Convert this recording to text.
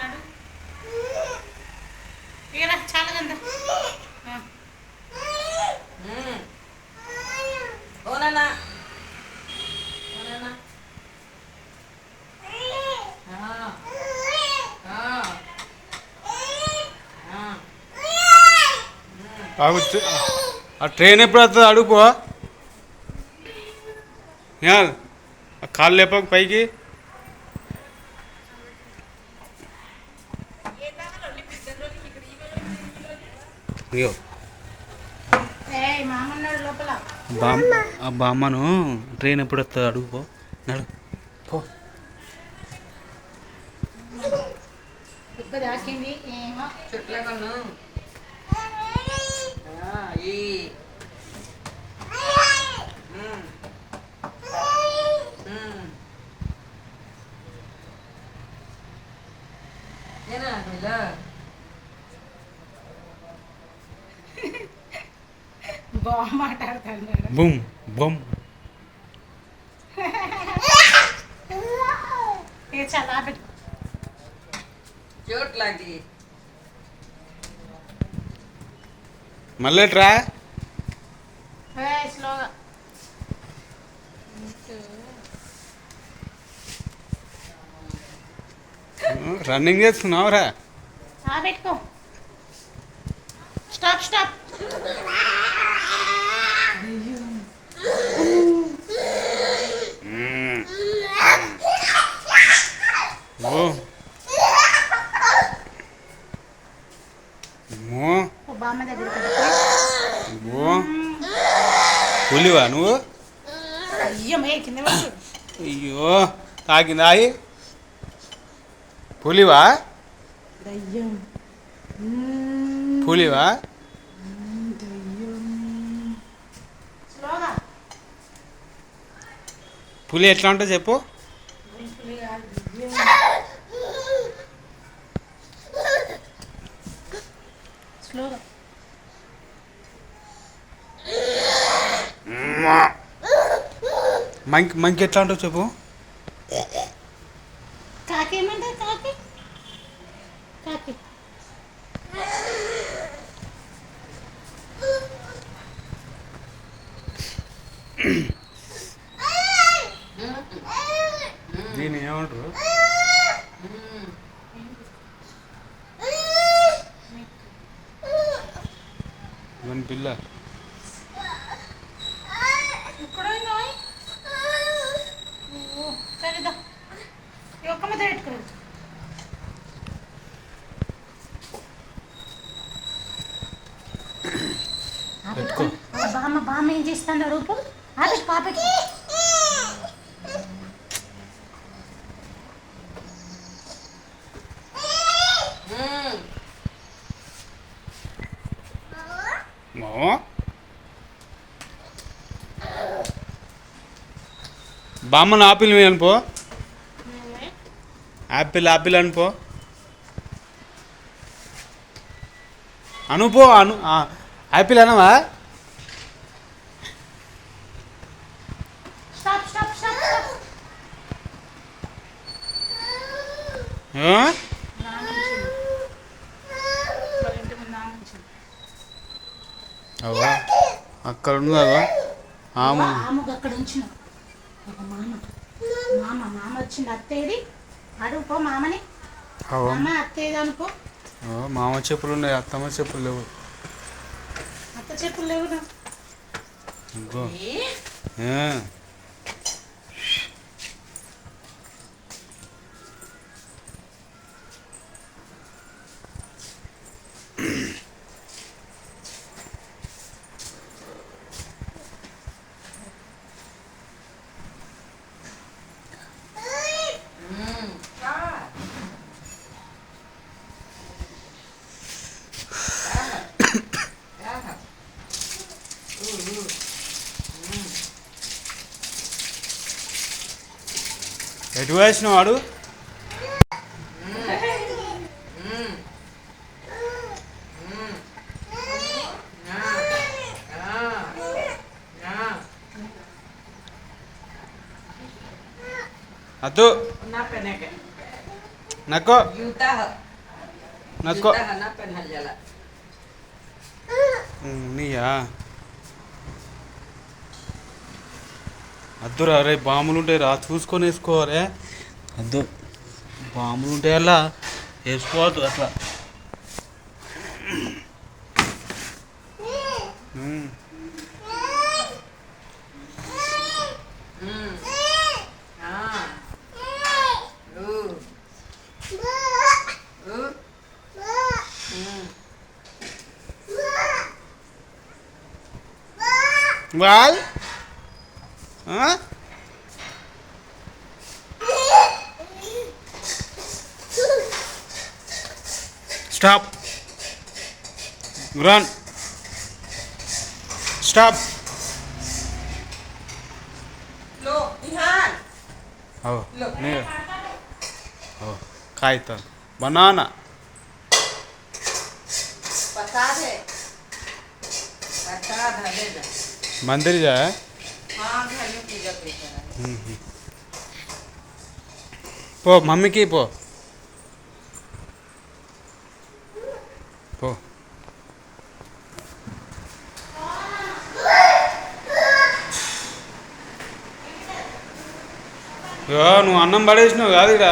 మాట్లాడు. ఇక చాలా కదా. ఓనన్నా ఆ ట్రైన్ ఎప్పుడు వస్తుంది అడుగుపో. కాళ్ళు లేపకు పైకి. అయ్యో ఆ బామ్మను ట్రైన్ ఎప్పుడు వస్తుంది అడుగుపో. నడు పో. చుట్ల కొన్ను ఏనా పిల్ల బాగా మాట్లాడతాడు. బుమ్ బొమ్. ఇక చాలా పెట్టు. చోట్ లాగి మళ్ళీ ట్రా. స్లోగా రన్నింగ్ చేస్తున్నావురా. పెట్టుకో. Stop stop. బామ్మ దగ్గర పులివా నువ్వు? అయ్యమే కింద పెట్టు. అయ్యో తాకిందాయి. పులివా? దయ్యం. పులివా? స్లోగా. పులి ఎట్లా ఉంటుందో చెప్పు. స్లోగా. మంకి ఎట్లా ఉంటుందో చెప్పు. కాకి ఏమంటారు? కాకి కాకి దీన్ని ఏమంటారు? ఇవన్నీ పిల్ల. సరేదా ఒక్క ముద్ద పెట్టుకోండి. పెట్టుకో. బామ్మ బామ్మ ఏం చేస్తాను రూపు. ఆపెట్టు పాపెట్టు. బామ్మను ఆపిల్ మీ అనుకో. ఆపిల్ అనుకో. అనుపో ఆపిల్ అనవా? Stop stop stop stop. అవా అక్కడ ఉన్నదా? ఆమెకు అక్కడ ఉంచిన ఒక మామ మామ వచ్చింది. అత్తేది అడుగుపో మామని. మామ అత్తేది అనుకో. మామ చెప్పులు ఉన్నాయి, అత్తమ్మ చెప్పులు లేవు. అత్త చెప్పులు లేవు. ఇంకో ఎటు వేసినావు వాడు? అద్దు నా పెనకే నక్కో जूता ह నక్కో जूता ह ना पहनल जाला నీయా అద్దురా రే బాంబులు ఉంటాయి రా చూసుకొని వేసుకోరే అద్దు బాంబులు ఉంటాయి అలా వేసుకోవద్దు అట్లా हां ओ ओ వాల్ స్టాప్ రన్ స్టాప్ लो इहान ఓ నీ ఓ కాగితం బనానా प्रसाद है प्रसाद है ले जा मंदिर जाए हाँ घर में पूजा करता है పో మమ్మీకి పో పో నువ్వు అన్నం పడేసినావు కాదు ఇక్కడ